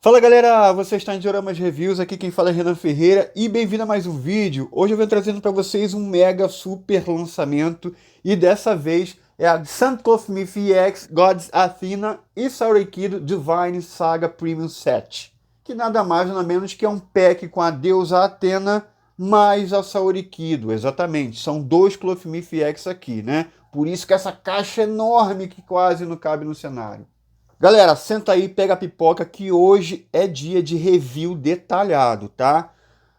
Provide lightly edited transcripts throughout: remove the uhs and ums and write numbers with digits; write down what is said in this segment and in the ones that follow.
Fala galera, você está em Dioramas Reviews, aqui quem fala é Renan Ferreira e bem-vindo a mais um vídeo. Hoje eu venho trazendo para vocês um mega super lançamento e dessa vez é a St. Myth EX Gods Athena e Saorikido Divine Saga Premium Set, que nada mais nada menos que é um pack com a deusa Athena mais a Saorikido, exatamente, são dois Myth EX aqui, né? Por isso que essa caixa é enorme que quase não cabe no cenário. Galera, senta aí, pega a pipoca que hoje é dia de review detalhado, tá?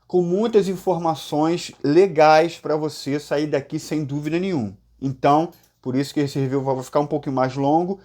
Com muitas informações legais para você sair daqui sem dúvida nenhuma. Então, por isso que esse review vai ficar um pouquinho mais longo,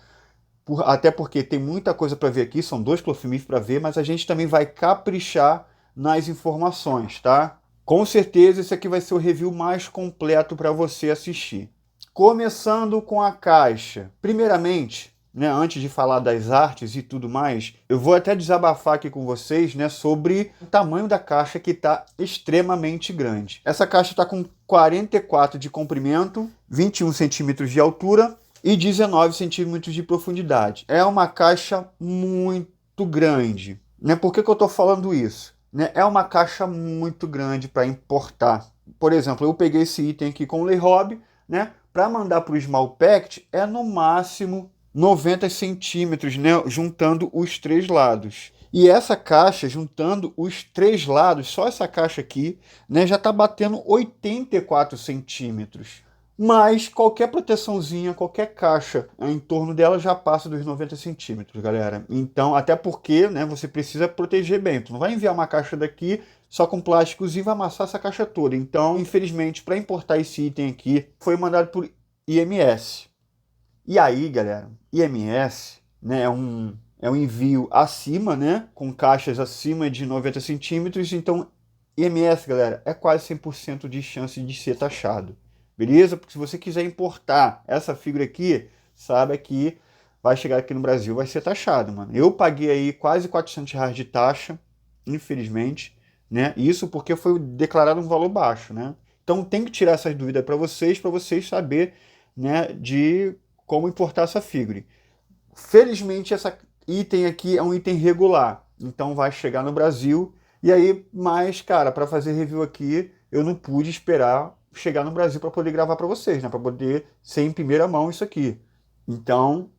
até porque tem muita coisa para ver aqui, são dois Clothmith para ver, mas a gente também vai caprichar nas informações, tá? Com certeza esse aqui vai ser o review mais completo para você assistir. Começando com a caixa. Primeiramente, né, antes de falar das artes e tudo mais, eu vou até desabafar aqui com vocês, né, sobre o tamanho da caixa, que está extremamente grande. Essa caixa está com 44 de comprimento, 21 centímetros de altura e 19 centímetros de profundidade. É uma caixa muito grande. Né? Por que eu estou falando isso? Né? É uma caixa muito grande para importar. Por exemplo, eu peguei esse item aqui com o Lei Hobby, né? Para mandar para o Small Pact é no máximo 90 centímetros, né? Juntando os três lados. E essa caixa, juntando os três lados, só essa caixa aqui, né, já está batendo 84 centímetros. Mas qualquer proteçãozinha, qualquer caixa em torno dela já passa dos 90 centímetros, galera. Então, até porque, né, você precisa proteger bem. Tu não vai enviar uma caixa daqui só com plásticos e vai amassar essa caixa toda. Então, infelizmente, para importar esse item aqui, foi mandado por IMS. E aí, galera, IMS, né, é um envio acima, né, com caixas acima de 90 centímetros. Então, IMS, galera, é quase 100% de chance de ser taxado. Beleza? Porque se você quiser importar essa figura aqui, saiba que vai chegar aqui no Brasil, vai ser taxado, mano. Eu paguei aí quase R$ 400 de taxa, infelizmente, né? Isso porque foi declarado um valor baixo, né? Então tem que tirar essas dúvidas para vocês saber, né, de como importar essa figura. Felizmente essa item aqui é um item regular, então vai chegar no Brasil. E aí, mas cara, para fazer review aqui, eu não pude esperar chegar no Brasil para poder gravar para vocês, né? Para poder ser em primeira mão isso aqui. Então,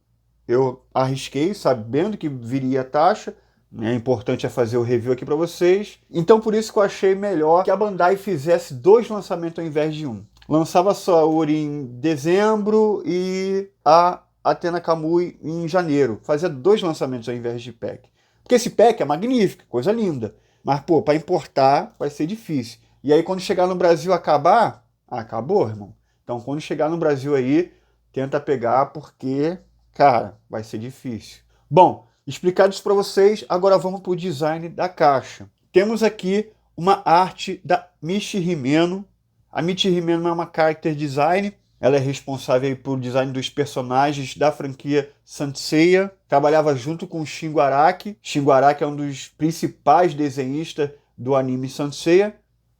eu arrisquei sabendo que viria a taxa, né? Importante é fazer o review aqui para vocês. Então, por isso que eu achei melhor que a Bandai fizesse dois lançamentos ao invés de um. Lançava só a Ori em dezembro e a Athena Kamui em janeiro. Fazia dois lançamentos ao invés de pack. Porque esse pack é magnífico, coisa linda. Mas, pô, para importar vai ser difícil. E aí, quando chegar no Brasil acabar, acabou, irmão. Então, quando chegar no Brasil aí, tenta pegar, porque, cara, vai ser difícil. Bom, explicado isso para vocês, agora vamos para o design da caixa. Temos aqui uma arte da Michi Himeno. A Michi Himeno é uma character design. Ela é responsável por design dos personagens da franquia Saint Seiya. Trabalhava junto com o Shingo Araki. Shingo Araki é um dos principais desenhistas do anime Saint Seiya.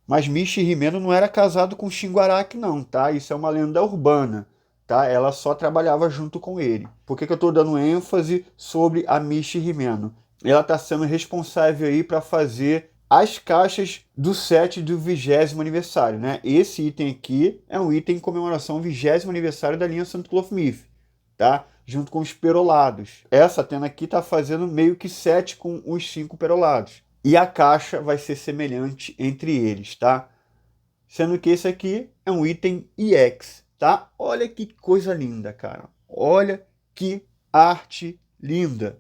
Mas Michi Himeno não era casado com Shingo Araki não, tá? Isso é uma lenda urbana, tá? Ela só trabalhava junto com ele. Por que eu estou dando ênfase sobre a Michi Himeno? Ela está sendo responsável aí para fazer as caixas do set do 20º aniversário, né? Esse item aqui é um item em comemoração ao 20º aniversário da linha St. Myth, tá? Junto com os perolados. Essa Athena aqui está fazendo meio que set com os 5 perolados. E a caixa vai ser semelhante entre eles, tá? Sendo que esse aqui é um item EX, tá? Olha que coisa linda, cara. Olha que arte linda.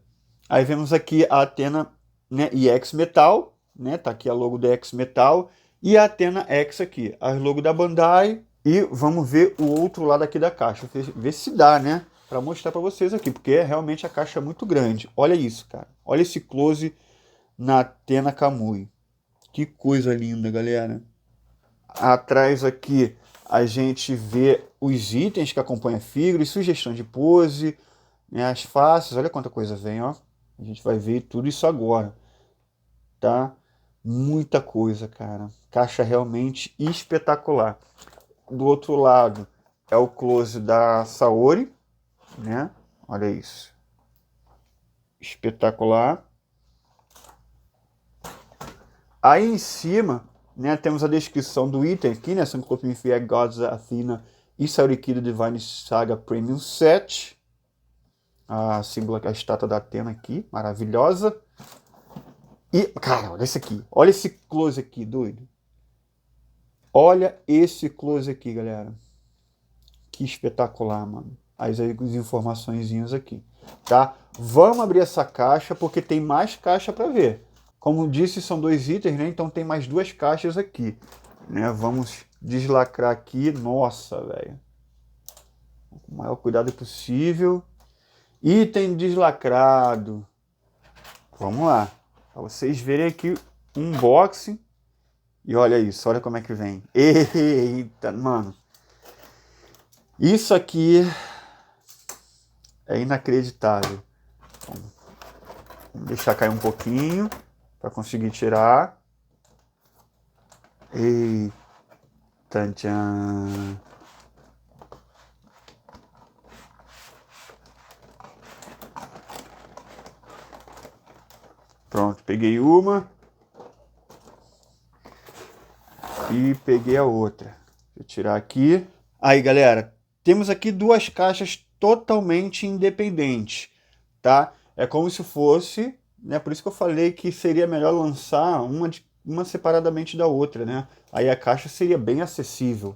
Aí vemos aqui a Athena, né, EX Metal, né? Tá aqui a logo da EX Metal e a Athena X aqui, a logo da Bandai. E vamos ver o outro lado aqui da caixa, ver se dá, né? Para mostrar para vocês aqui, porque realmente a caixa é muito grande. Olha isso, cara. Olha esse close na Athena Kamui. Que coisa linda, galera. Atrás aqui a gente vê os itens que acompanham a figura, sugestão de pose, né, as faces. Olha quanta coisa vem, ó. A gente vai ver tudo isso agora, tá? Muita coisa, cara. Caixa realmente espetacular. Do outro lado é o close da Saori, né? Olha isso. Espetacular. Aí em cima, né, temos a descrição do item aqui, né? Sun Cloth Myth EX Gods Athena e Saorikido Divine Saga Premium Set. A símbolo, a estátua da Atena aqui, maravilhosa. E, cara, olha esse aqui. Olha esse close aqui, doido. Olha esse close aqui, galera. Que espetacular, mano. As informaçõezinhas aqui, tá? Vamos abrir essa caixa porque tem mais caixa para ver. Como disse, são 2 itens, né? Então tem mais 2 caixas aqui, né? Vamos deslacrar aqui. Nossa, velho. Com o maior cuidado possível. Item deslacrado. Vamos lá. Para vocês verem aqui o unboxing. E olha isso, olha como é que vem. Eita, mano. Isso aqui é inacreditável. Vamos deixar cair um pouquinho para conseguir tirar. Eita, tchan. Pronto, peguei uma. E peguei a outra. Vou tirar aqui. Aí, galera, temos aqui 2 caixas totalmente independentes, tá? É como se fosse, né? Por isso que eu falei que seria melhor lançar uma separadamente da outra, né? Aí a caixa seria bem acessível,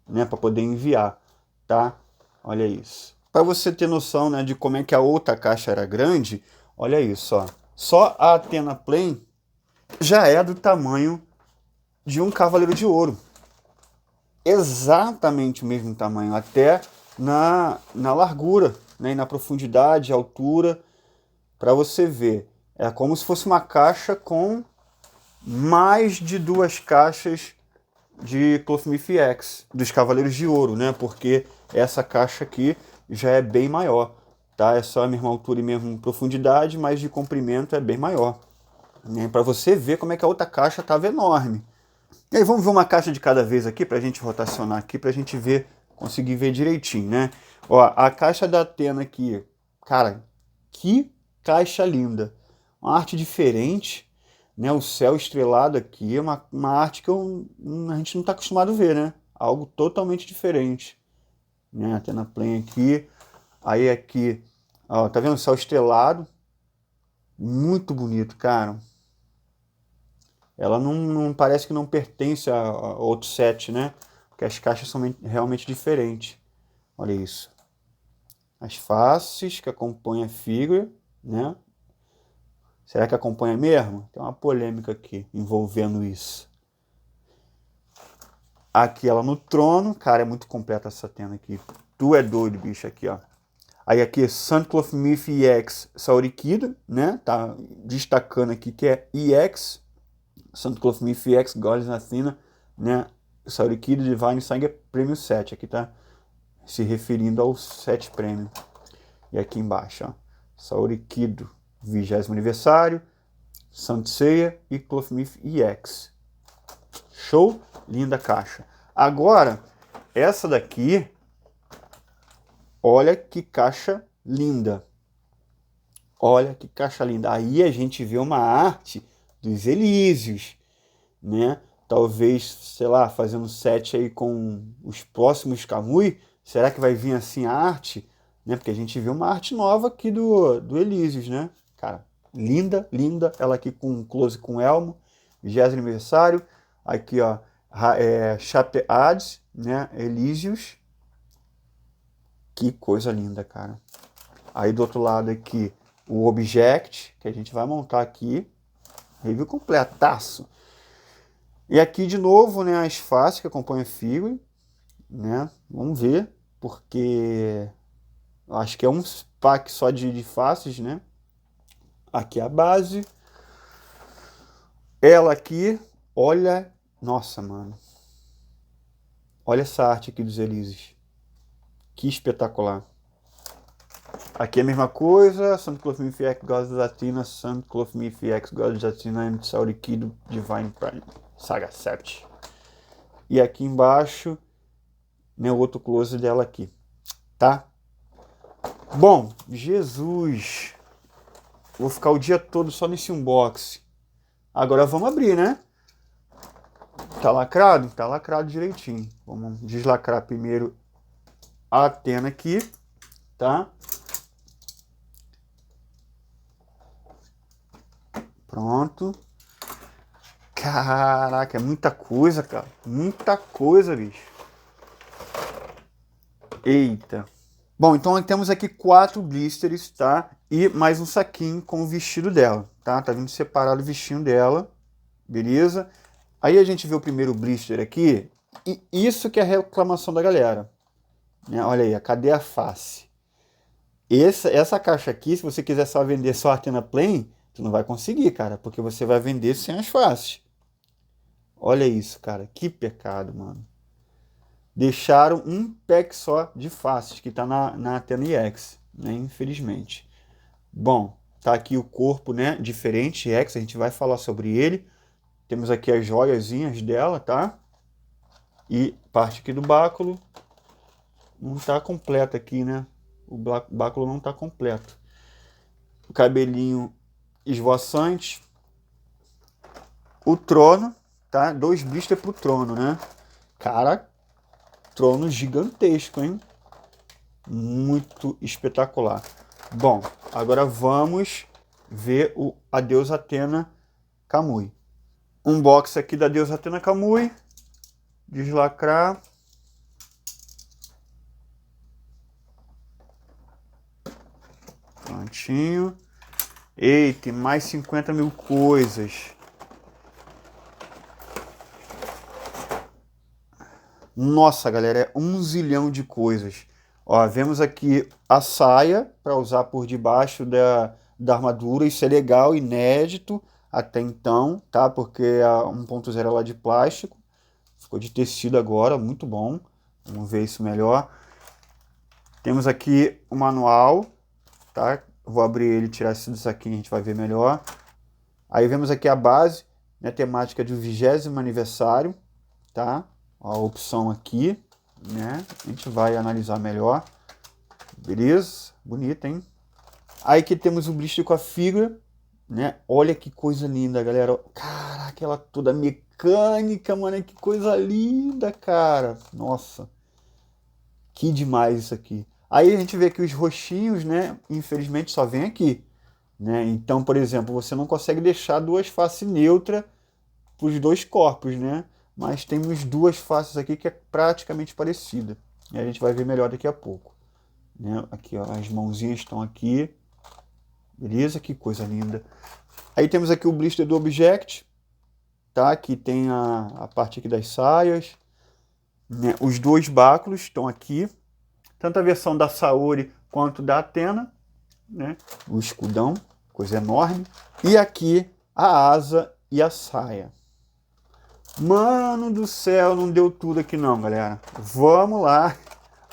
né? Para poder enviar, tá? Olha isso. Para você ter noção, né, de como é que a outra caixa era grande, olha isso, ó. Só a Athena Plain já é do tamanho de um Cavaleiro de Ouro. Exatamente o mesmo tamanho, até na largura, né, e na profundidade, altura, para você ver. É como se fosse uma caixa com mais de 2 caixas de Cloth Myth EX, dos Cavaleiros de Ouro, né? Porque essa caixa aqui já é bem maior, tá? É só a mesma altura e mesma profundidade, mas de comprimento é bem maior, né? Para você ver como é que a outra caixa estava enorme. E aí vamos ver uma caixa de cada vez aqui para a gente rotacionar aqui, para a gente ver, conseguir ver direitinho, né? Ó, a caixa da Athena aqui, cara, que caixa linda. Uma arte diferente, né? O céu estrelado aqui é uma arte que a gente não está acostumado a ver, né? Algo totalmente diferente. Né? Athena Plain aqui. Aí aqui, ó, tá vendo o céu estrelado? Muito bonito, cara. Ela não parece que não pertence a outro set, né? Porque as caixas são realmente diferentes. Olha isso. As faces que acompanham a figura, né? Será que acompanha mesmo? Tem uma polêmica aqui envolvendo isso. Aqui ela no trono. Cara, é muito completa essa tenda aqui. Tu é doido, bicho, aqui, ó. Aí aqui, Sun Cloth Myth EX Saorikido, né? Tá destacando aqui que é EX. Sun Cloth Myth EX Gods Athena, né? Saorikido Divine Saga Premium 7. Aqui tá se referindo ao 7 Premium. E aqui embaixo, ó. Saorikido 20º aniversário, Saint Seiya e Cloth Myth EX. Show? Linda caixa. Agora, essa daqui, olha que caixa linda. Olha que caixa linda. Aí a gente vê uma arte dos Elísios, né? Talvez, sei lá, fazendo set aí com os próximos Kamui. Será que vai vir assim a arte? Né? Porque a gente viu uma arte nova aqui do Elísios, né? Cara, linda, linda. Ela aqui com close com elmo. 20º aniversário. Aqui, ó, Chapeades, né? Elísios. Que coisa linda, cara. Aí do outro lado aqui, o Object, que a gente vai montar aqui. Review completaço. E aqui de novo, né, as faces que acompanham a figura, né? Vamos ver, porque acho que é um pack só de faces, né? Aqui a base. Ela aqui, olha, nossa, mano. Olha essa arte aqui dos Elísios. Que espetacular. Aqui é a mesma coisa, Sun Cloth Myth EX Gods Athena, Sun Cloth Myth EX Gods Athena and Saorikido Divine Prime Saga 7. E aqui embaixo, né, o outro close dela aqui, tá? Bom, Jesus, vou ficar o dia todo só nesse unboxing. Agora vamos abrir, né? Tá lacrado? Tá lacrado direitinho. Vamos deslacrar primeiro a antena aqui, tá? Pronto. Caraca, é muita coisa, cara. Muita coisa, bicho. Eita. Bom, então temos aqui 4 blisters, tá? E mais um saquinho com o vestido dela, tá? Tá vindo separado o vestido dela, beleza? Aí a gente vê o primeiro blister aqui, e isso que é a reclamação da galera, né? Olha aí, cadê a face? Essa caixa aqui, se você quiser só vender só a antena plain, tu não vai conseguir, cara, porque você vai vender sem as faces. Olha isso, cara, que pecado, mano. Deixaram um pack só de faces, que tá na antena EX, né? Infelizmente. Bom, tá aqui o corpo, né? Diferente, EX, a gente vai falar sobre ele. Temos aqui as joiazinhas dela, tá? E parte aqui do báculo. Não tá completo aqui, né? O báculo não tá completo. O cabelinho esvoaçante. O trono, tá? 2 blisters pro trono, né? Cara, trono gigantesco, hein? Muito espetacular. Bom, agora vamos ver a deusa Athena Kamui. Um box aqui da deusa Athena Kamui. Deslacrar. Prontinho. Eita, mais 50 mil coisas. Nossa, galera, é 1 zilhão de coisas. Ó, vemos aqui a saia para usar por debaixo da armadura. Isso é legal, inédito até então, tá? Porque a 1.0 é lá de plástico. Ficou de tecido agora, muito bom. Vamos ver isso melhor. Temos aqui o manual, tá? Vou abrir ele e tirar esse saquinho, a gente vai ver melhor. Aí vemos aqui a base, né? Temática de 20º aniversário, tá? A opção aqui, né? A gente vai analisar melhor. Beleza? Bonita, hein? Aí aqui temos o blister com a figura, né? Olha que coisa linda, galera. Caraca, ela toda mecânica, mano. Que coisa linda, cara. Nossa. Que demais isso aqui. Aí a gente vê que os roxinhos, né? Infelizmente só vem aqui, né? Então, por exemplo, você não consegue deixar 2 faces neutras para os 2 corpos, né? Mas temos 2 faces aqui que é praticamente parecida. E a gente vai ver melhor daqui a pouco. Né? Aqui, ó, as mãozinhas estão aqui. Beleza? Que coisa linda. Aí temos aqui o blister do Object. Tá? Aqui tem a parte aqui das saias. Né? Os 2 báculos estão aqui. Tanto a versão da Saori quanto da Athena. Né? O escudão. Coisa enorme. E aqui a asa e a saia. Mano do céu, não deu tudo aqui não, galera. Vamos lá.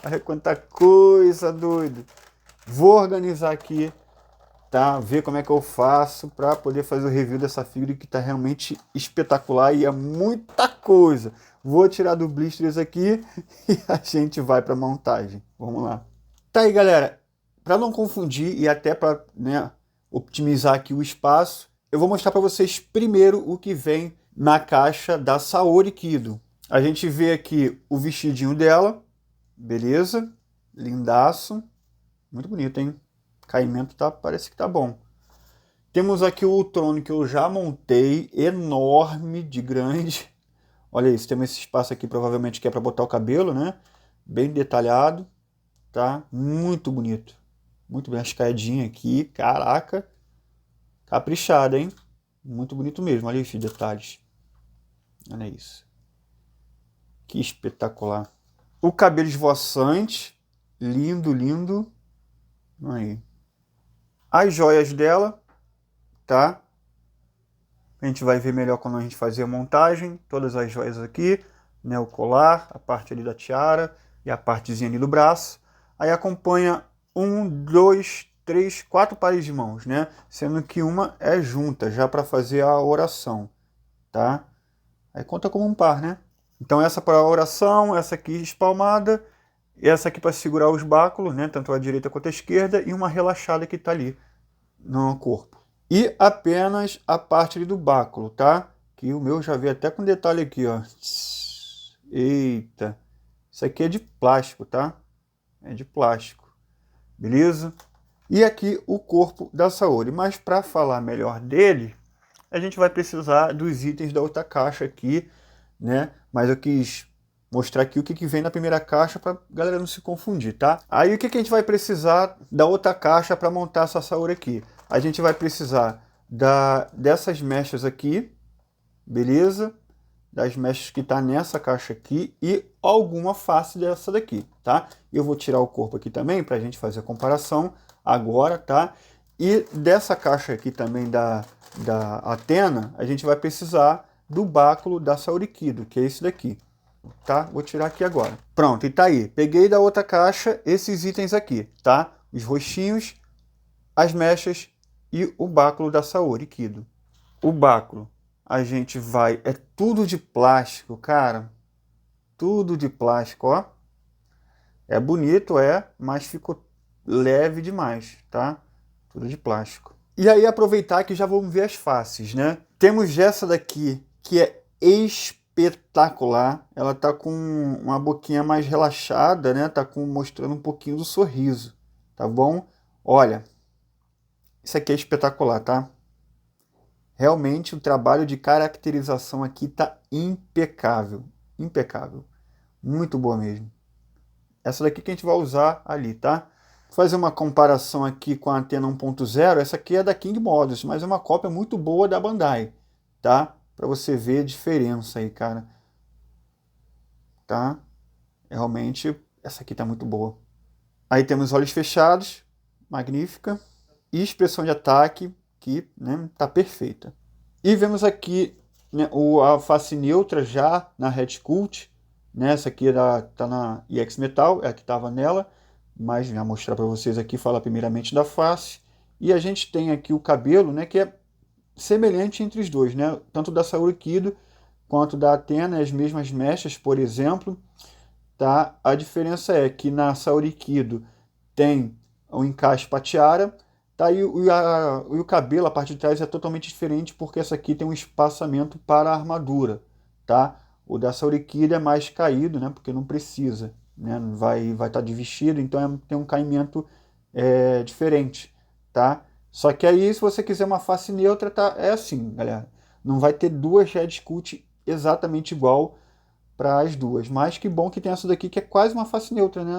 Olha quanta coisa doida. Vou organizar aqui, tá? Ver como é que eu faço para poder fazer o review dessa figura que tá realmente espetacular e é muita coisa. Vou tirar do blisters aqui e a gente vai para montagem. Vamos lá. Tá aí, galera. Para não confundir e até para, né, optimizar aqui o espaço, eu vou mostrar para vocês primeiro o que vem na caixa da Saori Kido. A gente vê aqui o vestidinho dela, beleza? Lindaço. Muito bonito, hein? O caimento parece que tá bom. Temos aqui o trono que eu já montei, enorme, de grande. Olha isso, temos esse espaço aqui, provavelmente que é para botar o cabelo, né? Bem detalhado, tá? Muito bonito. Muito bem, a escadinha aqui, caraca. Caprichada, hein? Muito bonito mesmo, olha esses detalhes. Olha isso. Que espetacular. O cabelo esvoaçante. Lindo, lindo. Aí. As joias dela. Tá? A gente vai ver melhor quando a gente fazer a montagem. Todas as joias aqui. Né? O colar, a parte ali da tiara. E a partezinha ali do braço. Aí acompanha 1, 2, 3, 4 pares de mãos, né? Sendo que uma é junta, já para fazer a oração. Tá? Aí conta como um par, né? Então essa para a oração, essa aqui espalmada, essa aqui para segurar os báculos, né? Tanto a direita quanto a esquerda, e uma relaxada que está ali no corpo. E apenas a parte ali do báculo, tá? aqui, o meu já veio até com detalhe aqui, ó. Eita, isso aqui é de plástico, tá? É de plástico, beleza? E aqui o corpo da Saori, mas para falar melhor dele, a gente vai precisar dos itens da outra caixa aqui, né? Mas eu quis mostrar aqui o que vem na primeira caixa para a galera não se confundir, tá? Aí o que a gente vai precisar da outra caixa para montar essa Saori aqui? A gente vai precisar dessas mechas aqui, beleza? Das mechas que tá nessa caixa aqui e alguma face dessa daqui, tá? Eu vou tirar o corpo aqui também para a gente fazer a comparação agora, tá? E dessa caixa aqui também da Athena, a gente vai precisar do báculo da Saorikido, que é esse daqui, tá? Vou tirar aqui agora. Pronto, e tá aí. Peguei da outra caixa esses itens aqui, tá? Os roxinhos, as mechas e o báculo da Saorikido. O báculo, a gente vai... É tudo de plástico, cara. Tudo de plástico, ó. É bonito, mas ficou leve demais, tá? Tudo de plástico. E aí aproveitar que já vamos ver as faces, né? Temos essa daqui, que é espetacular. Ela tá com uma boquinha mais relaxada, né? Tá mostrando um pouquinho do sorriso, tá bom? Olha, isso aqui é espetacular, tá? Realmente o trabalho de caracterização aqui tá impecável. Impecável. Muito boa mesmo. Essa daqui que a gente vai usar ali, tá? Vou fazer uma comparação aqui com a Athena 1.0. Essa aqui é da King Models, mas é uma cópia muito boa da Bandai, tá? Para você ver a diferença aí, cara. Tá? Realmente, essa aqui tá muito boa. Aí temos olhos fechados, magnífica. E expressão de ataque, que, né, tá perfeita. E vemos aqui, né, a face neutra já na Red Cult, né, essa aqui tá na EX Metal, é a que estava nela, mas vou mostrar para vocês aqui, falar primeiramente da face. E a gente tem aqui o cabelo, né, que é semelhante entre os dois, né, tanto da Saorikido quanto da Athena, as mesmas mechas, por exemplo. Tá? A diferença é que na Saorikido tem o encaixe para tiara, tá? E o cabelo, a parte de trás, é totalmente diferente, porque essa aqui tem um espaçamento para a armadura, tá? O da Saorikido é mais caído, né? Porque não precisa, né? Vai estar de vestido, então tem um caimento diferente, tá? Só que aí, se você quiser uma face neutra, tá? É assim, galera. Não vai ter duas Red Cult exatamente igual para as duas. Mas que bom que tem essa daqui, que é quase uma face neutra, né?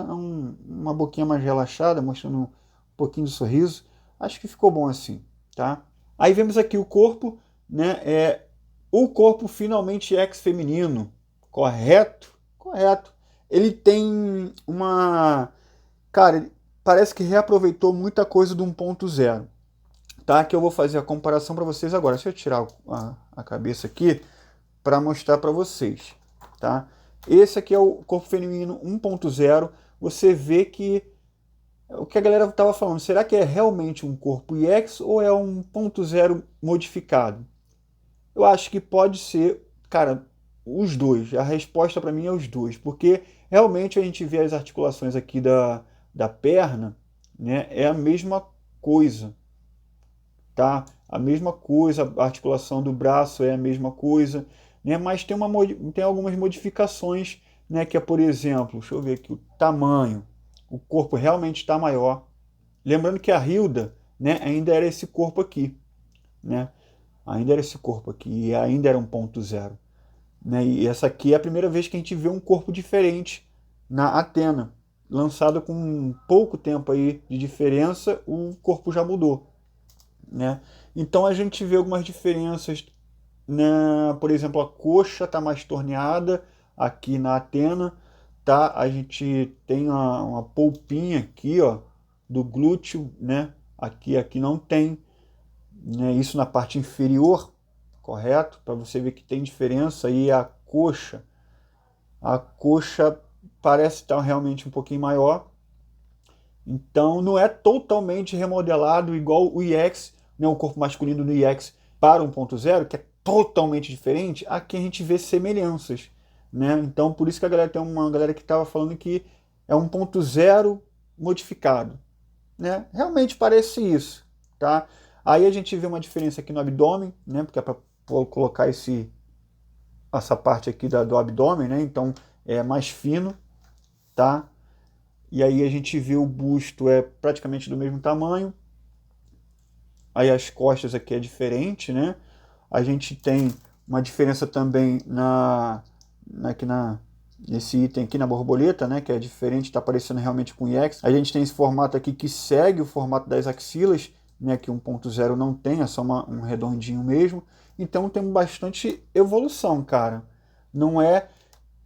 Uma boquinha mais relaxada, mostrando um pouquinho de sorriso. Acho que ficou bom assim, tá? Aí vemos aqui o corpo, né? O corpo finalmente ex-feminino, correto? Correto. Ele tem uma... Cara, ele parece que reaproveitou muita coisa do 1.0, tá? Que eu vou fazer a comparação para vocês agora. Deixa eu tirar a cabeça aqui para mostrar para vocês. Tá? Esse aqui é o corpo feminino 1.0. Você vê que o que a galera estava falando, será que é realmente um corpo EX ou é um 1.0 modificado? Eu acho que pode ser, cara, os dois. A resposta para mim é os dois, porque realmente a gente vê as articulações aqui da perna, né? É a mesma coisa, tá? A mesma coisa, a articulação do braço é a mesma coisa, né? Mas tem algumas modificações, né? Que é, por exemplo, deixa eu ver aqui, o tamanho. O corpo realmente está maior. Lembrando que a Hilda, né, ainda era esse corpo aqui, né? Ainda era esse corpo aqui, e ainda era 1.0. Né? E essa aqui é a primeira vez que a gente vê um corpo diferente na Athena. Lançado com pouco tempo aí de diferença, o corpo já mudou, né? Então a gente vê algumas diferenças, né? Por exemplo, a coxa está mais torneada aqui na Athena, tá? A gente tem uma polpinha aqui, ó, do glúteo, né? Aqui não tem, né? Isso na parte inferior, correto? Para você ver que tem diferença. E a coxa parece estar realmente um pouquinho maior. Então não é totalmente remodelado igual o EX, né, o corpo masculino do EX para 1.0, que é totalmente diferente. Aqui a gente vê semelhanças, né? Então por isso que a galera tem uma galera que estava falando que é 1.0 modificado, né? Realmente parece isso, tá? Aí a gente vê uma diferença aqui no abdômen, né? Porque é para colocar esse essa parte aqui do abdômen, né? Então é mais fino, tá? E aí a gente vê o busto é praticamente do mesmo tamanho. Aí as costas aqui é diferente, né? A gente tem uma diferença também nesse item aqui na borboleta, né? Que é diferente, está parecendo realmente com o IX. A gente tem esse formato aqui que segue o formato das axilas, né? Que 1.0 não tem, é só um redondinho mesmo. Então temos bastante evolução, cara. Não é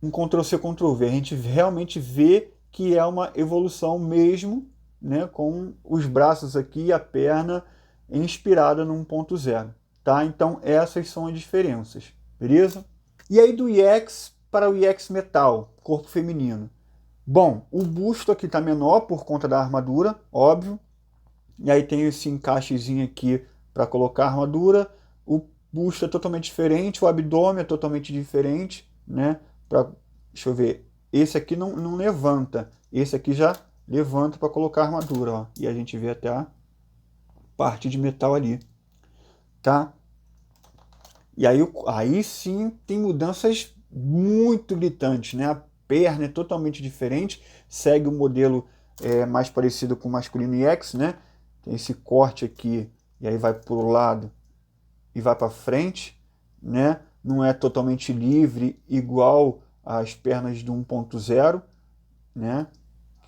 um Ctrl+C, Ctrl+V. A gente realmente vê que é uma evolução mesmo, né? Com os braços aqui e a perna inspirada no 1.0, tá? Então essas são as diferenças, beleza? E aí do EX para o EX Metal, corpo feminino. Bom, o busto aqui está menor por conta da armadura, óbvio. E aí tem esse encaixezinho aqui para colocar a armadura. O busto é totalmente diferente, o abdômen é totalmente diferente, né? Deixa eu ver, esse aqui não levanta, esse aqui já levanta para colocar a armadura, ó. E a gente vê até a parte de metal ali, tá? E aí sim tem mudanças muito gritantes, né? A perna é totalmente diferente, segue o modelo mais parecido com o masculino EX, né? Tem esse corte aqui, e aí vai para o lado e vai para frente, né? Não é totalmente livre, igual as pernas do 1.0, né?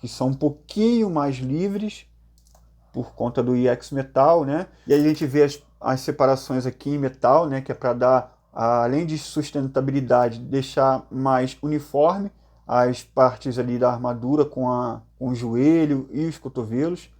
Que são um pouquinho mais livres, por conta do EX Metal, né? E aí a gente vê as separações aqui em metal, né? Que é para dar, além de sustentabilidade, deixar mais uniforme as partes ali da armadura com o joelho e os cotovelos,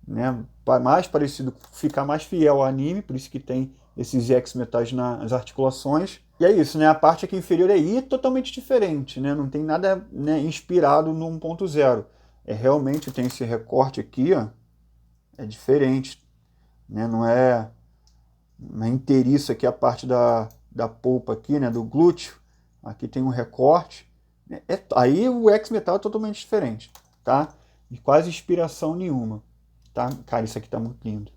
né? Mais parecido, ficar mais fiel ao anime, por isso que tem esses EX metais nas articulações. E é isso, né? A parte aqui inferior aí é totalmente diferente, né? Não tem nada, né, inspirado no 1.0. Realmente tem esse recorte aqui, ó. É diferente, né? Não é inteiriço aqui a parte da polpa aqui, né? Do glúteo. Aqui tem um recorte. Aí o X-Metal é totalmente diferente, tá? E quase inspiração nenhuma, tá? Cara, isso aqui tá muito lindo,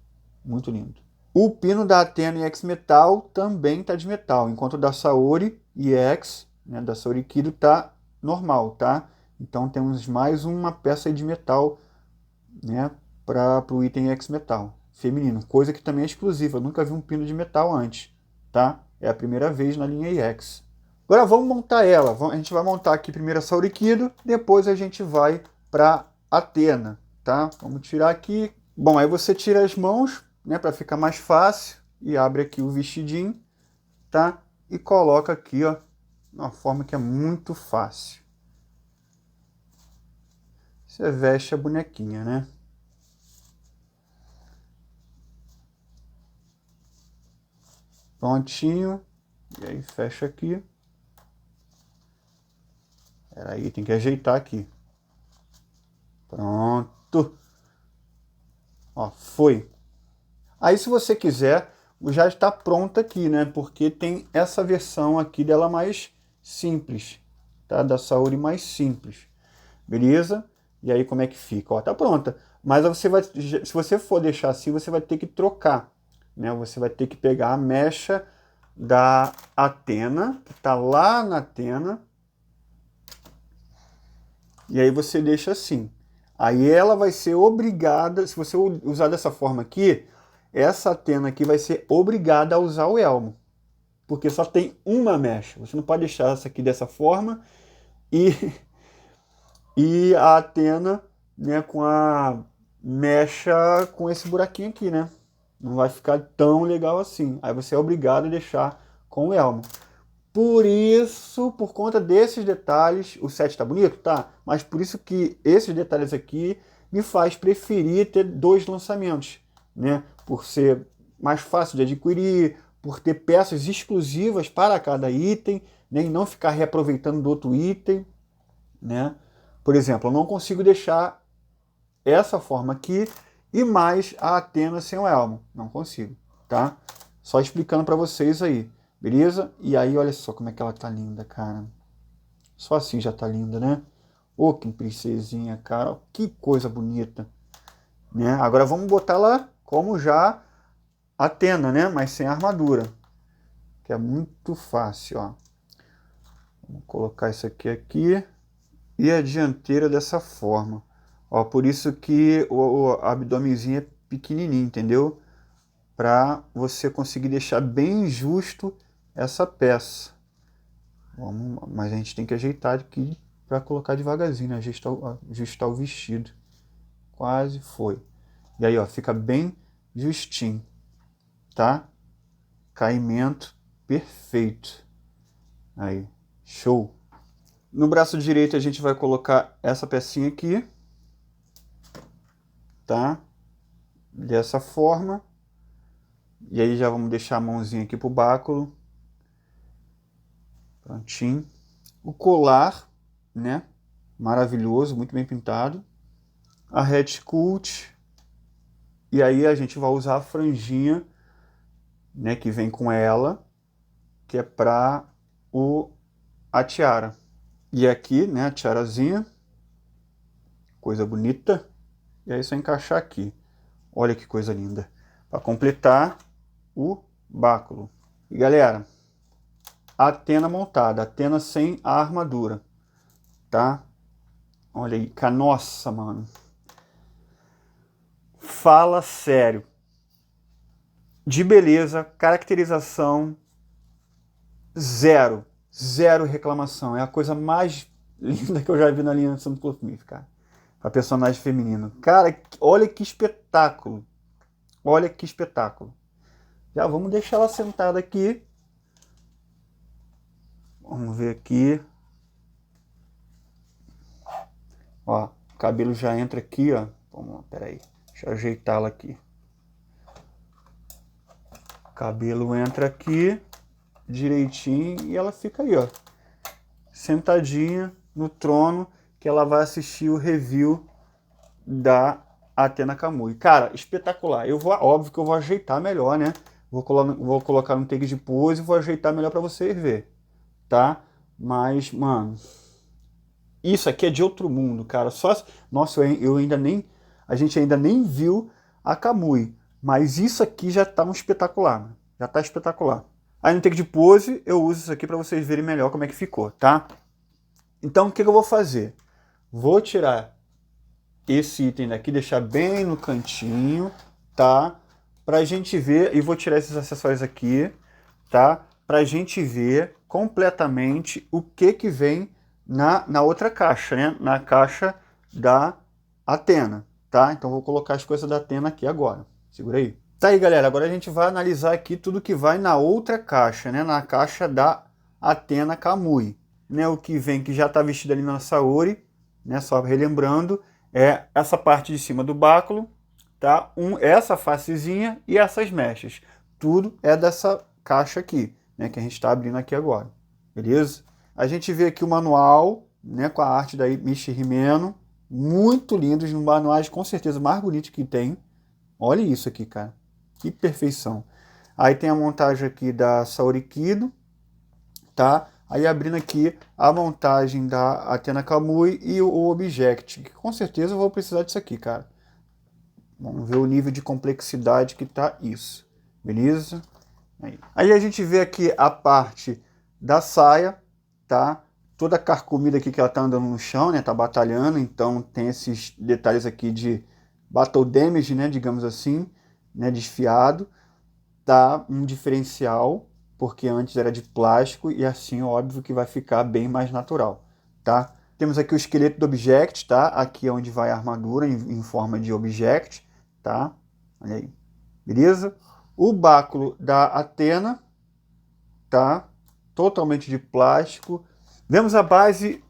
muito lindo. O pino da Athena e X-Metal também tá de metal, enquanto o da Saori e X, né, da Saori Kido, tá normal, tá? Então temos mais uma peça de metal, né? Para o item X-Metal feminino, coisa que também é exclusiva. Eu nunca vi um pino de metal antes, tá? É a primeira vez na linha EX. Agora vamos montar ela. A gente vai montar aqui primeiro a Saori Kido, depois a gente vai para Athena, tá? Vamos tirar aqui. Bom, aí você tira as mãos, né, para ficar mais fácil, e abre aqui o vestidinho, tá? E coloca aqui, ó, de uma forma que é muito fácil. Você veste a bonequinha, né? Prontinho. E aí fecha aqui. Peraí, tem que ajeitar aqui. Pronto. Ó, foi. Aí se você quiser, já está pronta aqui, né? Porque tem essa versão aqui dela mais simples, tá? Da Saori mais simples. Beleza? E aí como é que fica? Ó, tá pronta. Mas você vai, se você for deixar assim, você vai ter que trocar, né? Você vai ter que pegar a mecha da Athena, que está lá na Athena, e aí você deixa assim. Aí ela vai ser obrigada, se você usar dessa forma aqui, essa Athena aqui vai ser obrigada a usar o elmo, porque só tem uma mecha. Você não pode deixar essa aqui dessa forma e a Athena, né, com a mecha com esse buraquinho aqui, né? Não vai ficar tão legal assim. Aí você é obrigado a deixar com o elmo. Por isso, por conta desses detalhes, o set tá bonito? Tá. Mas por isso que esses detalhes aqui me faz preferir ter dois lançamentos, né? Por ser mais fácil de adquirir, por ter peças exclusivas para cada item, né? E não ficar reaproveitando do outro item, né? Por exemplo, eu não consigo deixar essa forma aqui e mais a Athena sem o elmo. Não consigo, tá? Só explicando para vocês aí, beleza? E aí, olha só como é que ela tá linda, cara. Só assim já tá linda, né? Ô, que princesinha, cara. Que coisa bonita, né? Agora vamos botar ela como já Athena, né? Mas sem armadura, que é muito fácil, ó. Vou colocar isso aqui e a dianteira dessa forma. Ó, por isso que o abdômenzinho é pequenininho, entendeu? Para você conseguir deixar bem justo essa peça. Mas a gente tem que ajeitar aqui para colocar devagarzinho, né? Ajustar o vestido. Quase foi. E aí, ó, fica bem justinho, tá? Caimento perfeito. Aí, show. No braço direito a gente vai colocar essa pecinha aqui, tá? Dessa forma. E aí já vamos deixar a mãozinha aqui pro báculo. Prontinho. O colar, né? Maravilhoso, muito bem pintado. A Hatcult. E aí a gente vai usar a franjinha, né, que vem com ela, que é para a tiara. E aqui, né, a tiarazinha, coisa bonita. E aí é só encaixar aqui. Olha que coisa linda. Para completar o báculo. E galera, a Athena montada, a Athena sem a armadura, tá? Olha aí, nossa, mano. Fala sério. De beleza, caracterização, zero. Zero reclamação. É a coisa mais linda que eu já vi na linha St. Cloth, cara. Pra personagem feminino. Cara, olha que espetáculo. Olha que espetáculo. Já vamos deixar ela sentada aqui. Vamos ver aqui. Ó, o cabelo já entra aqui, ó. Vamos, peraí. Deixa eu ajeitá-la aqui. O cabelo entra aqui direitinho e ela fica aí, ó. Sentadinha no trono, que ela vai assistir o review da Athena Kamui. Cara, espetacular. Óbvio que eu vou ajeitar melhor, né? Vou colocar no take de pose e vou ajeitar melhor para vocês verem, tá? Mas, mano, isso aqui é de outro mundo, cara. Nossa, a gente ainda nem viu a Kamui, mas isso aqui já tá um espetacular, né? Já tá espetacular. Aí no take de pose eu uso isso aqui para vocês verem melhor como é que ficou, tá? Então o que eu vou fazer? Vou tirar esse item daqui, deixar bem no cantinho, tá? Pra gente ver, e vou tirar esses acessórios aqui, tá? Pra gente ver completamente o que vem na outra caixa, né? Na caixa da Athena, tá? Então vou colocar as coisas da Athena aqui agora. Segura aí. Tá aí, galera. Agora a gente vai analisar aqui tudo que vai na outra caixa, né? Na caixa da Athena Kamui. Né? O que vem, que já está vestido ali na Saori, né? Só relembrando, é essa parte de cima do báculo, tá? Essa facezinha e essas mechas. Tudo é dessa caixa aqui, né? Que a gente está abrindo aqui agora. Beleza? A gente vê aqui o manual, né? Com a arte da Michi Himeno. Muito lindos, um manuais com certeza mais bonito que tem. Olha isso aqui, cara. Que perfeição. Aí tem a montagem aqui da Saori Kido, tá? Aí abrindo aqui a montagem da Athena Kamui e o Object, que com certeza eu vou precisar disso aqui, cara. Vamos ver o nível de complexidade que tá isso. Beleza? Aí a gente vê aqui a parte da saia, tá? Toda carcomida aqui que ela tá andando no chão, né? Tá batalhando, então tem esses detalhes aqui de battle damage, né? Digamos assim, né? Desfiado. Tá um diferencial, porque antes era de plástico e assim, óbvio que vai ficar bem mais natural, tá? Temos aqui o esqueleto do Object, tá? Aqui é onde vai a armadura em forma de Object, tá? Olha aí, beleza? O báculo da Athena, tá? Totalmente de plástico. Vemos a base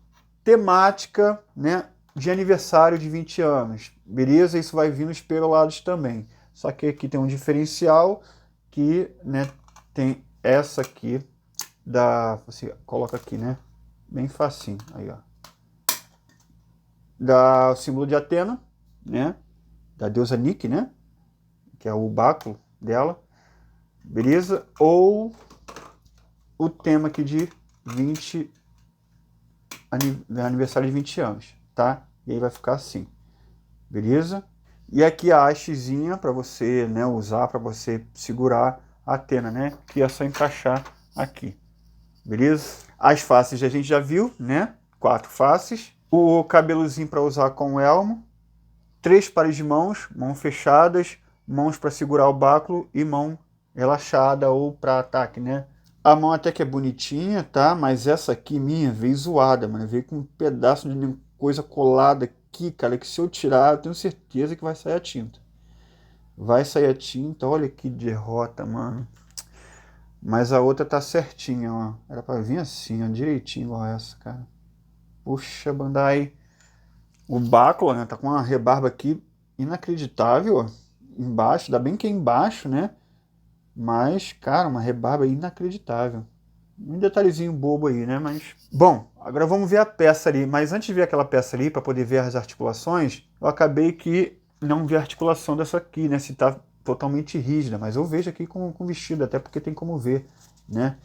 temática, né? De aniversário de 20 anos, beleza? Isso vai vir nos perolados também. Só que aqui tem um diferencial que, né, tem essa aqui você coloca aqui, né? Bem facinho, aí, ó. Da símbolo de Athena, né? Da deusa Nike, né? Que é o báculo dela. Beleza? Ou o tema aqui de aniversário de 20 anos, tá? E aí vai ficar assim. Beleza? E aqui a hastezinha para você, né, usar para você segurar a Athena, né? Que é só encaixar aqui. Beleza? As faces a gente já viu, né? 4 faces. O cabelozinho para usar com o elmo. 3 pares de mãos, mãos fechadas, mãos para segurar o báculo e mão relaxada ou para ataque, né? A mão até que é bonitinha, tá? Mas essa aqui minha veio zoada, mano. Veio com um pedaço de coisa colada aqui, cara, que se eu tirar, eu tenho certeza que vai sair a tinta. Vai sair a tinta, olha que derrota, mano. Mas a outra tá certinha, ó. Era pra vir assim, ó, direitinho igual essa, cara. Puxa, Bandai. O báculo, né, tá com uma rebarba aqui inacreditável, ó. Embaixo, ainda bem que é embaixo, né? Mas, cara, uma rebarba inacreditável. Um detalhezinho bobo aí, né? Mas, bom, agora vamos ver a peça ali. Mas antes de ver aquela peça ali, para poder ver as articulações, eu acabei que não vi a articulação dessa aqui, né? Se tá totalmente rígida. Mas eu vejo aqui com vestido, até porque tem como ver, né?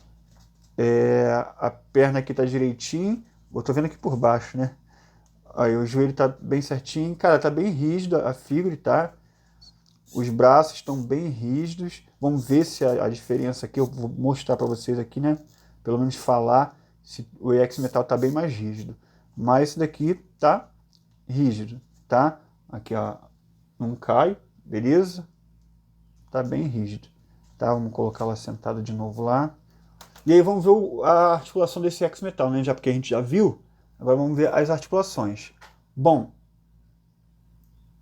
A perna aqui tá direitinho. Eu tô vendo aqui por baixo, né? Aí o joelho tá bem certinho. Cara, tá bem rígida a figura, tá? Os braços estão bem rígidos. Vamos ver se a diferença aqui, eu vou mostrar para vocês aqui, né? Pelo menos falar se o EX Metal tá bem mais rígido. Mas esse daqui tá rígido, tá? Aqui, ó, não cai, beleza? Tá bem rígido, tá? Vamos colocar ela sentada de novo lá. E aí vamos ver a articulação desse EX Metal, né? Já porque a gente já viu, agora vamos ver as articulações. Bom,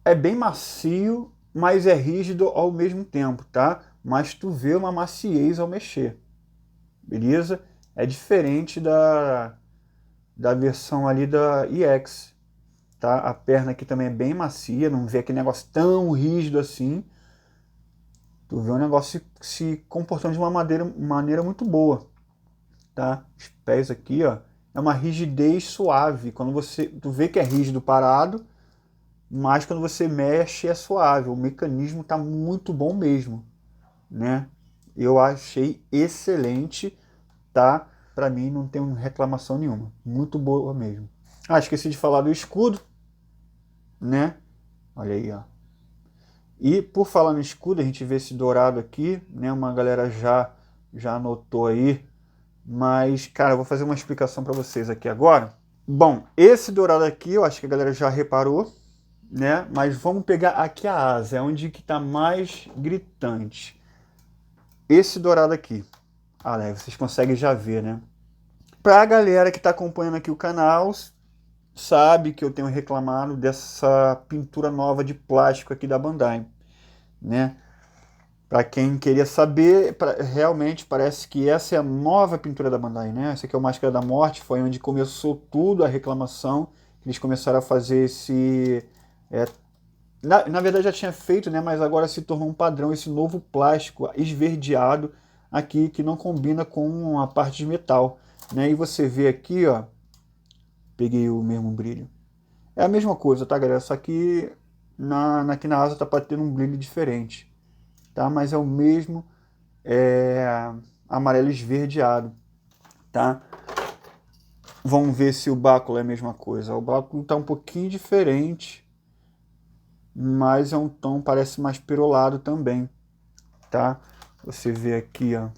é bem macio, mas é rígido ao mesmo tempo, tá? Mas tu vê uma maciez ao mexer, beleza? É diferente da versão ali da EX, tá? A perna aqui também é bem macia, não vê aquele negócio tão rígido assim. Tu vê um negócio se comportando de uma maneira muito boa, tá? Os pés aqui, ó, é uma rigidez suave. Quando tu vê que é rígido parado, mas quando você mexe é suave. O mecanismo está muito bom mesmo, né? Eu achei excelente, tá? Para mim não tem reclamação nenhuma, muito boa mesmo. Ah, esqueci de falar do escudo, né? Olha aí, ó. E por falar no escudo, a gente vê esse dourado aqui, né? Uma galera já anotou aí, mas cara, eu vou fazer uma explicação para vocês aqui agora. Bom, esse dourado aqui, eu acho que a galera já reparou, né? Mas vamos pegar aqui a asa, é onde que tá mais gritante. Esse dourado aqui. Ah, né? Vocês conseguem já ver, né? Pra galera que tá acompanhando aqui o canal, sabe que eu tenho reclamado dessa pintura nova de plástico aqui da Bandai, né? Para quem queria saber, realmente parece que essa é a nova pintura da Bandai, né? Essa aqui é o Máscara da Morte, foi onde começou tudo a reclamação. Eles começaram a fazer esse... Na verdade já tinha feito, né? Mas agora se tornou um padrão esse novo plástico esverdeado aqui, que não combina com a parte de metal, né? E você vê aqui, ó, peguei o mesmo brilho. É a mesma coisa, tá, galera? Só que aqui na asa tá tendo um brilho diferente, tá? Mas é o mesmo amarelo esverdeado, tá? Vamos ver se o báculo é a mesma coisa. O báculo tá um pouquinho diferente, mas é um tom, parece mais perolado também, tá? Você vê aqui, ó.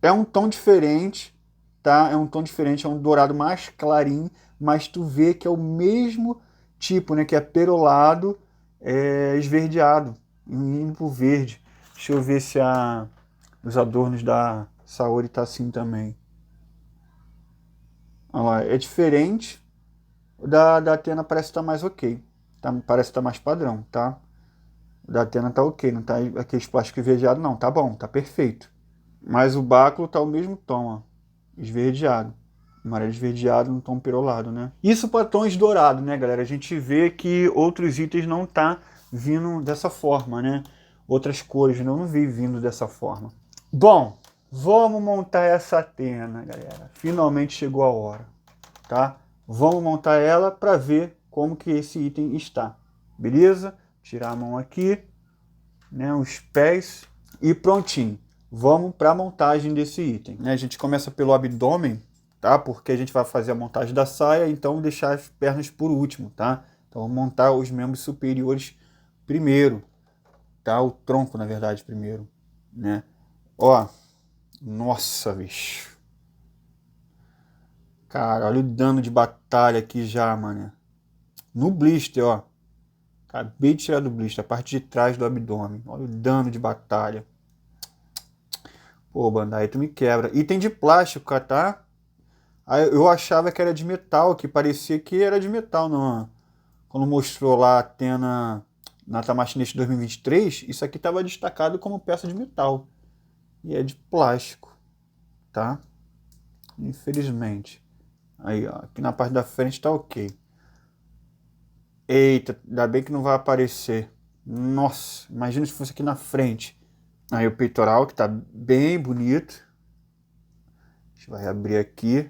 É um tom diferente, tá? É um tom diferente, é um dourado mais clarinho, mas tu vê que é o mesmo tipo, né? Que é perolado, esverdeado, indo pro verde. Deixa eu ver se os adornos da Saori tá assim também. Olha lá, é diferente. O da Athena parece estar mais ok. Parece estar mais padrão, tá? O da Athena tá ok, não tá aqueles plásticos esverdeados, não. Tá bom, tá perfeito. Mas o báculo tá o mesmo tom, ó. Esverdeado. Amarelo esverdeado no tom perolado, né? Isso para tons dourados, né, galera? A gente vê que outros itens não tá vindo dessa forma, né? Outras cores não vi vindo dessa forma. Bom, vamos montar essa Athena, galera. Finalmente chegou a hora, tá? Vamos montar ela para ver como que esse item está. Beleza? Tirar a mão aqui, né, os pés e prontinho. Vamos para a montagem desse item, né? A gente começa pelo abdômen, tá? Porque a gente vai fazer a montagem da saia, então deixar as pernas por último, tá? Então vamos montar os membros superiores primeiro, tá? O tronco, na verdade, primeiro, né? Ó, nossa, bicho. Cara, olha o dano de batalha aqui já, mano. No blister, ó. Acabei de tirar do blister, a parte de trás do abdômen. Olha o dano de batalha. Pô, Bandai, tu me quebra. Item de plástico, tá? Eu achava que era de metal, que parecia que era de metal, não. Quando mostrou lá a Athena na Tamashnet 2023, isso aqui estava destacado como peça de metal. E é de plástico, tá? Infelizmente. Aí, ó, aqui na parte da frente tá ok. Eita, ainda bem que não vai aparecer. Nossa, imagina se fosse aqui na frente. Aí o peitoral que tá bem bonito. A gente vai abrir aqui.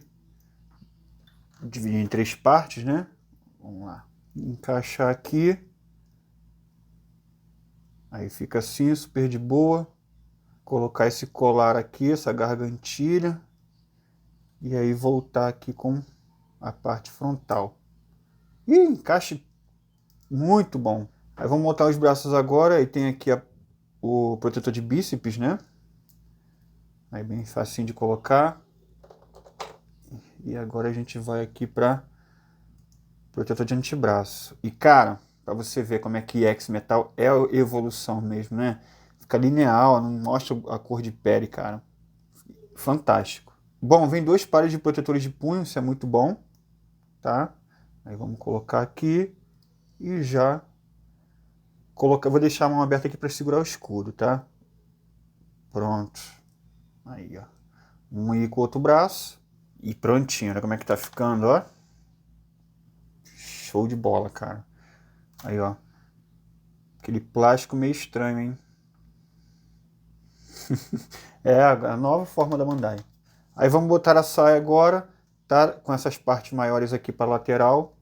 Dividir em 3 partes, né? Vamos lá. Encaixar aqui. Aí fica assim, super de boa. Colocar esse colar aqui, essa gargantilha. E aí voltar aqui com a parte frontal. E encaixe muito bom. Aí vamos montar os braços agora. E tem aqui o protetor de bíceps, né? Aí bem facinho de colocar. E agora a gente vai aqui para protetor de antebraço. E cara, para você ver como é que X-Metal é evolução mesmo, né? Fica linear, não mostra a cor de pele, cara. Fantástico. Bom, vem 2 pares de protetores de punho, isso é muito bom, tá? Aí vamos colocar aqui e já colocar. Vou deixar a mão aberta aqui para segurar o escudo, tá? Pronto. Aí, ó. Um aí com o outro braço e prontinho. Olha como é que tá ficando, ó. Show de bola, cara. Aí, ó. Aquele plástico meio estranho, hein? É a nova forma da Bandai. Aí vamos botar a saia agora, tá? Com essas partes maiores aqui para lateral.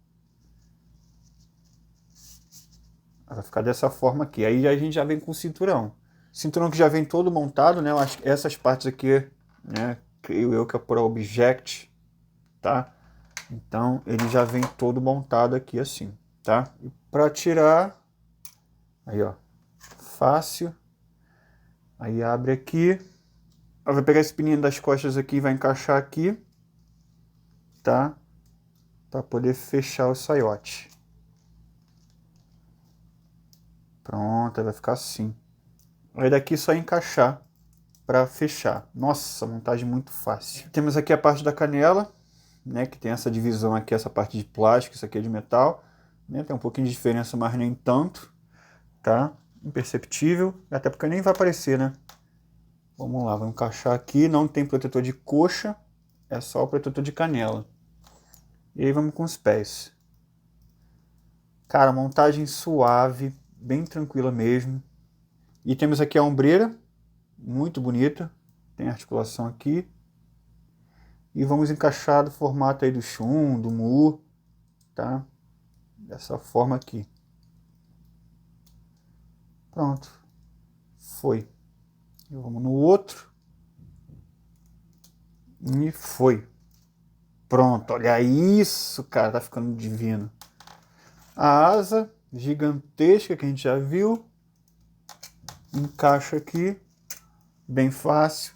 Vai ficar dessa forma aqui. Aí a gente já vem com o cinturão. Cinturão que já vem todo montado, né? Eu acho que essas partes aqui, né? Creio eu que é por Object, tá? Então ele já vem todo montado aqui assim, tá? E para tirar, aí ó, fácil. Aí abre aqui. Vai pegar esse pininho das costas aqui e vai encaixar aqui, tá? Para poder fechar o saiote. Pronto, vai ficar assim. Aí daqui é só encaixar para fechar. Nossa, montagem muito fácil. Temos aqui a parte da canela, né, que tem essa divisão aqui, essa parte de plástico, isso aqui é de metal, né, tem um pouquinho de diferença, mas nem tanto, tá? Imperceptível, até porque nem vai aparecer, né? Vamos lá, vamos encaixar aqui, não tem protetor de coxa, é só o protetor de canela. E aí vamos com os pés. Cara, montagem suave, bem tranquila mesmo. E temos aqui a ombreira, muito bonita, tem articulação aqui. E vamos encaixar do formato aí do Shun, do Mu, tá? Dessa forma aqui. Pronto. Foi. E vamos no outro. E foi. Pronto, olha isso, cara, tá ficando divino. A asa gigantesca que a gente já viu. Encaixa aqui. Bem fácil.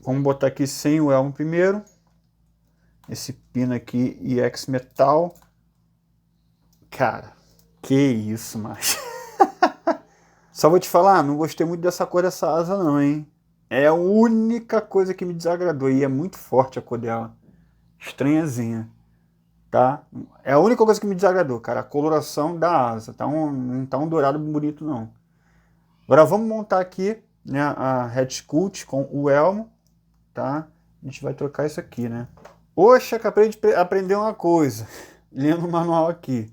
Vamos botar aqui sem o elmo primeiro. Esse pino aqui e X-Metal. Cara, que isso, macho. Só vou te falar, não gostei muito dessa cor dessa asa não, hein? É a única coisa que me desagradou. E é muito forte a cor dela. Estranhazinha, tá? É a única coisa que me desagradou, cara. A coloração da asa. Não tá um dourado bonito, não. Agora vamos montar aqui, né, a Head Sculpt com o elmo, tá? A gente vai trocar isso aqui, né? Poxa, acabei de aprender uma coisa. Lendo o manual aqui.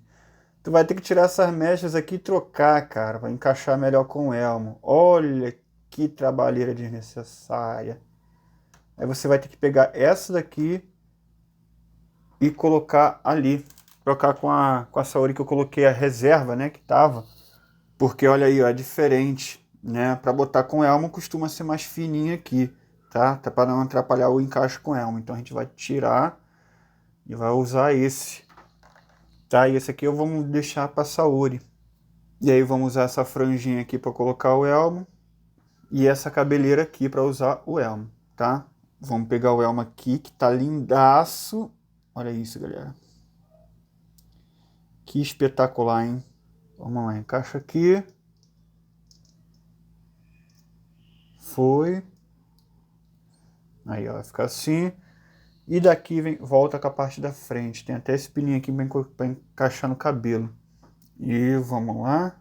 Tu vai ter que tirar essas mechas aqui e trocar, cara, para encaixar melhor com o elmo. Olha que trabalheira desnecessária. Aí você vai ter que pegar essa daqui e colocar ali. Trocar com a Saori que eu coloquei a reserva, né, que tava. Porque olha aí, ó, é diferente, né? Para botar com elmo costuma ser mais fininho aqui, tá? Tá para não atrapalhar o encaixe com elmo. Então a gente vai tirar e vai usar esse. Tá, e esse aqui eu vou deixar para Saori. E aí vamos usar essa franjinha aqui para colocar o elmo. E essa cabeleira aqui para usar o elmo, tá? Vamos pegar o elmo aqui, que tá lindaço. Olha isso, galera. Que espetacular, hein? Vamos lá, encaixa aqui. Foi. Aí, ó, vai ficar assim. E daqui vem, volta com a parte da frente. Tem até esse pininho aqui para encaixar no cabelo. E vamos lá.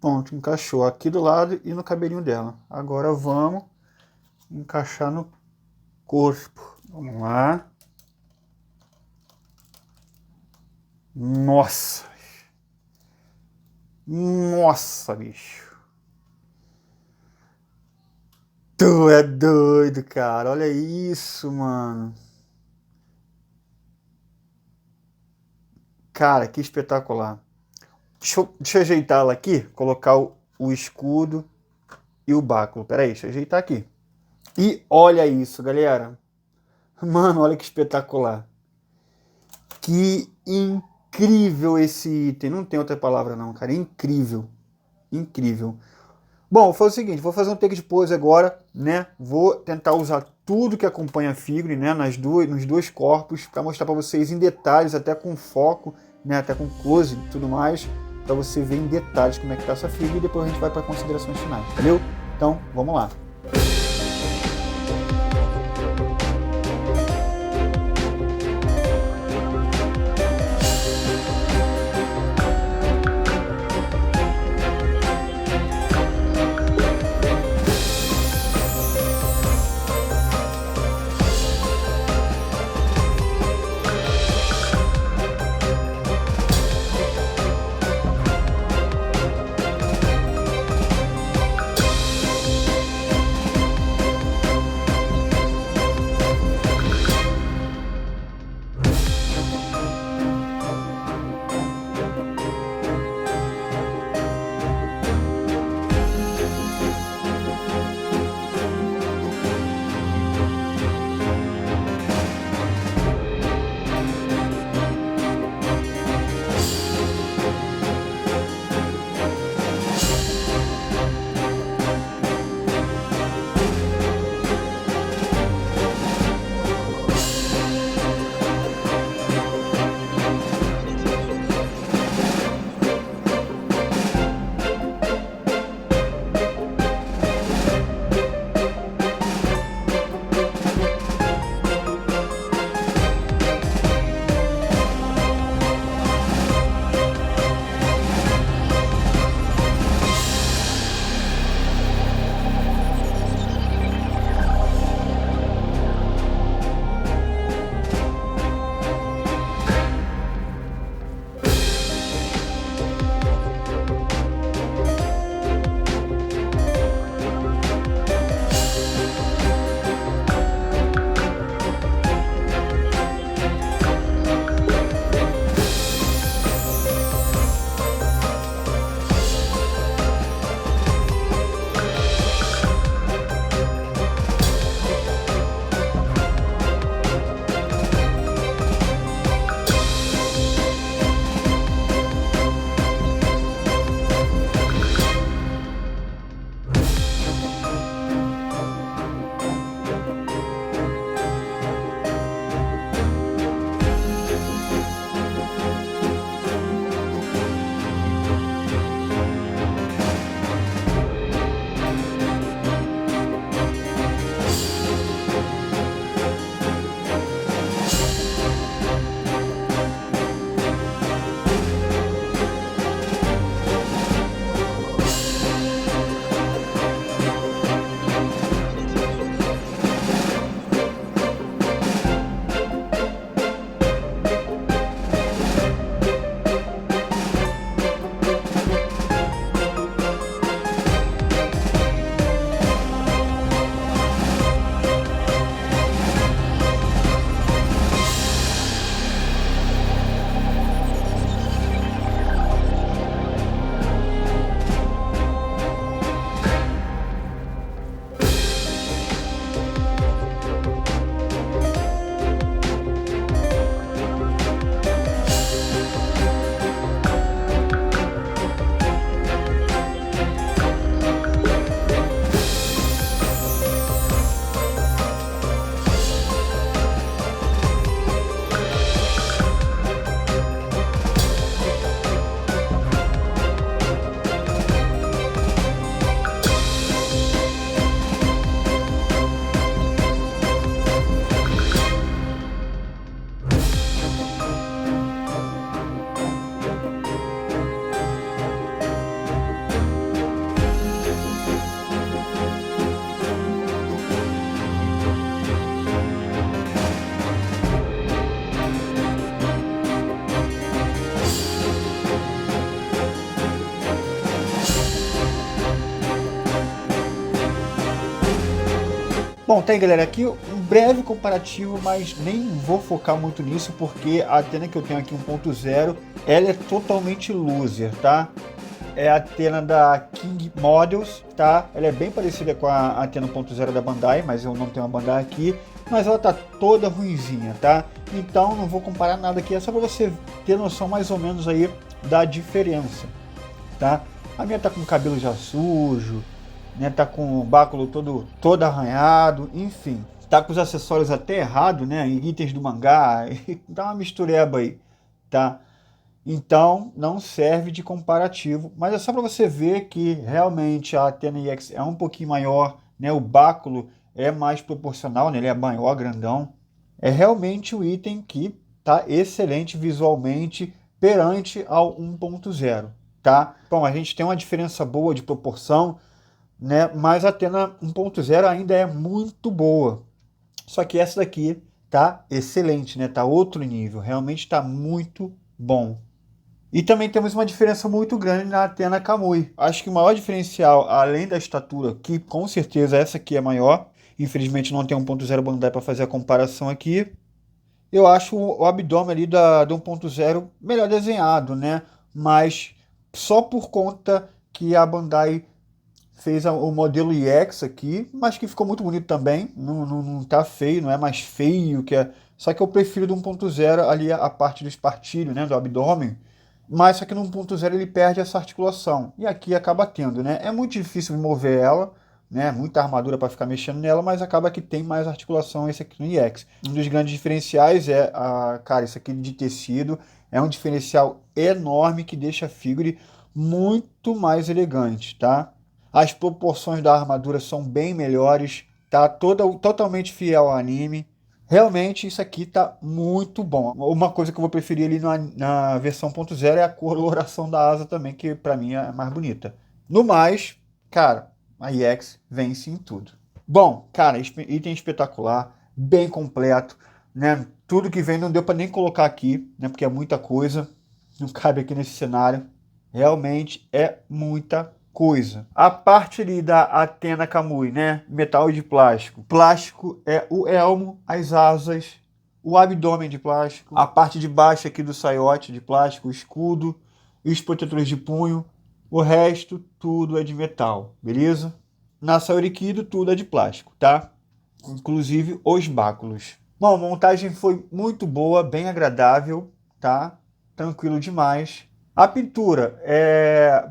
Pronto, encaixou aqui do lado e no cabelinho dela. Agora vamos encaixar no corpo. Vamos lá. Nossa. Nossa, bicho. Tu é doido, cara. Olha isso, mano. Cara, que espetacular. Deixa eu ajeitar ela aqui. Colocar o escudo e o báculo. Pera aí, deixa eu ajeitar aqui. E olha isso, galera. Mano, olha que espetacular. Que incrível esse item. Não tem outra palavra não, cara. Incrível. Incrível. Bom, foi o seguinte, vou fazer um take de pose agora, né? Vou tentar usar tudo que acompanha a figure, né? Nos dois corpos, para mostrar para vocês em detalhes, até com foco, né? Até com close e tudo mais, para você ver em detalhes como é que tá essa figure e depois a gente vai para considerações finais, entendeu? Então, vamos lá. Bom, tá aí, galera, aqui um breve comparativo, mas nem vou focar muito nisso, porque a antena que eu tenho aqui 1.0, ela é totalmente loser, tá? É a antena da King Models, tá? Ela é bem parecida com a antena 1.0 da Bandai, mas eu não tenho uma Bandai aqui, mas ela tá toda ruinzinha, tá? Então não vou comparar nada aqui, é só para você ter noção mais ou menos aí da diferença, tá? A minha tá com o cabelo já sujo, né? Tá com o báculo todo arranhado, enfim. Tá com os acessórios até errado, né? Itens do mangá, dá uma mistureba aí, tá? Então não serve de comparativo, mas é só para você ver que realmente a Athena EX é um pouquinho maior, né? O báculo é mais proporcional, né? Ele é maior, grandão. É realmente o item que tá excelente visualmente perante ao 1.0, tá? Bom, a gente tem uma diferença boa de proporção, né? Mas a Athena 1.0 ainda é muito boa. Só que essa daqui tá excelente, né? Tá outro nível, realmente tá muito bom. E também temos uma diferença muito grande na Athena Kamui. Acho que o maior diferencial, além da estatura, que com certeza essa aqui é maior, infelizmente não tem 1.0 Bandai para fazer a comparação aqui, eu acho o abdômen ali do 1.0 melhor desenhado, né? Mas só por conta que a Bandai fez o modelo EX aqui, mas que ficou muito bonito também. Não tá feio, não é mais feio que é. Só que eu prefiro do 1.0 ali a parte do espartilho, né? Do abdômen. Mas só que no 1.0 ele perde essa articulação. E aqui acaba tendo, né? É muito difícil mover ela, né? Muita armadura para ficar mexendo nela, mas acaba que tem mais articulação esse aqui no EX. Um dos grandes diferenciais é, cara, isso aqui de tecido é um diferencial enorme que deixa a figure muito mais elegante, tá? As proporções da armadura são bem melhores, tá totalmente fiel ao anime. Realmente isso aqui tá muito bom. Uma coisa que eu vou preferir ali na versão 1.0 é a coloração da asa também, que para mim é mais bonita. No mais, cara, a EX vence em tudo. Bom, cara, item espetacular, bem completo, né? Tudo que vem não deu para nem colocar aqui, né? Porque é muita coisa, não cabe aqui nesse cenário. Realmente é muita coisa. A parte ali da Athena Kamui, né? Metal de plástico. Plástico é o elmo, as asas, o abdômen de plástico, a parte de baixo aqui do saiote de plástico, o escudo e os protetores de punho. O resto, tudo é de metal, beleza? Na Saorikido, tudo é de plástico, tá? Inclusive os báculos. Bom, a montagem foi muito boa, bem agradável, tá? Tranquilo demais. A pintura,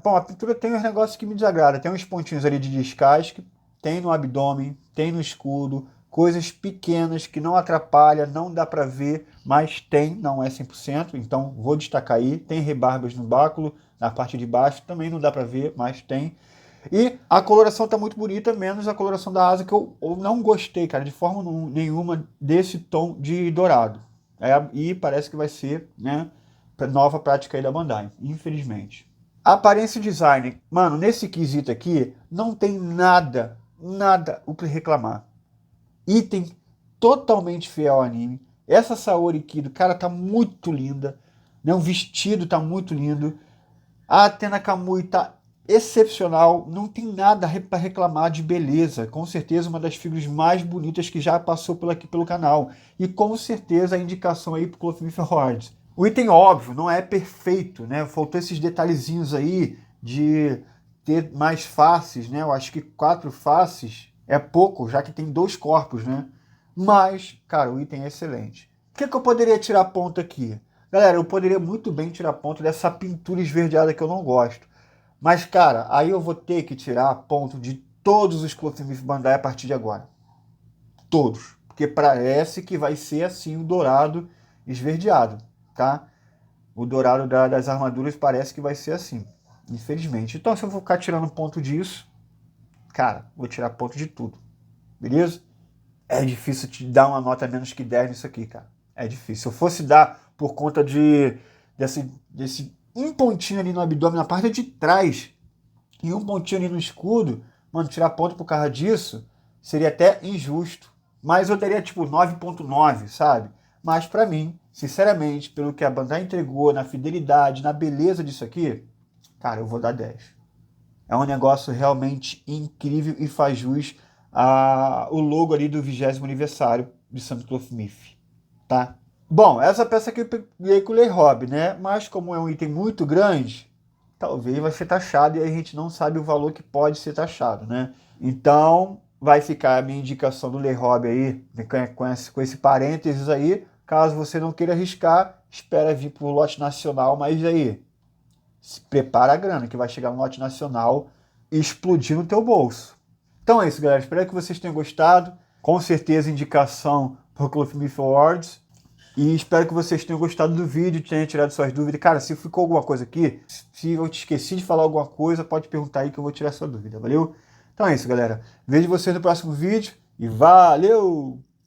bom, a pintura tem uns negócios que me desagrada. Tem uns pontinhos ali de descasque, tem no abdômen, tem no escudo, coisas pequenas que não atrapalham, não dá para ver, mas tem, não é 100%, então vou destacar aí. Tem rebarbas no báculo, na parte de baixo, também não dá para ver, mas tem. E a coloração tá muito bonita, menos a coloração da asa, que eu não gostei, cara, de forma nenhuma desse tom de dourado. E parece que vai ser, né, nova prática aí da Bandai, infelizmente. Aparência e design, mano, nesse quesito aqui, não tem nada o que reclamar. Item totalmente fiel ao anime. Essa Saori Kido, cara, tá muito linda, né? O vestido tá muito lindo. A Athena Kamui tá excepcional, não tem nada para reclamar de beleza. Com certeza uma das figuras mais bonitas que já passou aqui pelo canal. E com certeza a indicação aí pro Clothmith Awards. O item, óbvio, não é perfeito, né? Faltou esses detalhezinhos aí de ter mais faces, né? Eu acho que 4 faces é pouco, já que tem 2 corpos, né? Mas, cara, o item é excelente. O que eu poderia tirar ponto aqui? Galera, eu poderia muito bem tirar ponto dessa pintura esverdeada que eu não gosto. Mas, cara, aí eu vou ter que tirar ponto de todos os Clothmith Bandai a partir de agora. Todos. Porque parece que vai ser assim o dourado esverdeado, tá? O dourado das armaduras parece que vai ser assim, infelizmente. Então, se eu vou ficar tirando ponto disso, cara, vou tirar ponto de tudo. Beleza? É difícil te dar uma nota menos que 10 nisso aqui, cara. É difícil. Se eu fosse dar por conta desse um pontinho ali no abdômen, na parte de trás, e um pontinho ali no escudo, mano, tirar ponto por causa disso seria até injusto. Mas eu daria tipo 9.9, sabe? Mas pra mim, sinceramente, pelo que a Bandai entregou, na fidelidade, na beleza disso aqui, cara, eu vou dar 10. É um negócio realmente incrível e faz jus o logo ali do 20º aniversário de St. Clothesmith, tá? Bom, essa peça aqui eu peguei com o Lay Hobby, né? Mas como é um item muito grande, talvez vai ser taxado e a gente não sabe o valor que pode ser taxado, né? Então, vai ficar a minha indicação do Lay Hobby aí, com esse parênteses aí. Caso você não queira arriscar, espera vir pro lote nacional, mas aí, se prepara a grana, que vai chegar no lote nacional e explodir no teu bolso. Então é isso, galera. Espero que vocês tenham gostado. Com certeza, indicação pro Clothesmith Awards. E espero que vocês tenham gostado do vídeo, tenham tirado suas dúvidas. Cara, se ficou alguma coisa aqui, se eu te esqueci de falar alguma coisa, pode perguntar aí que eu vou tirar sua dúvida, valeu? Então é isso, galera. Vejo vocês no próximo vídeo e valeu!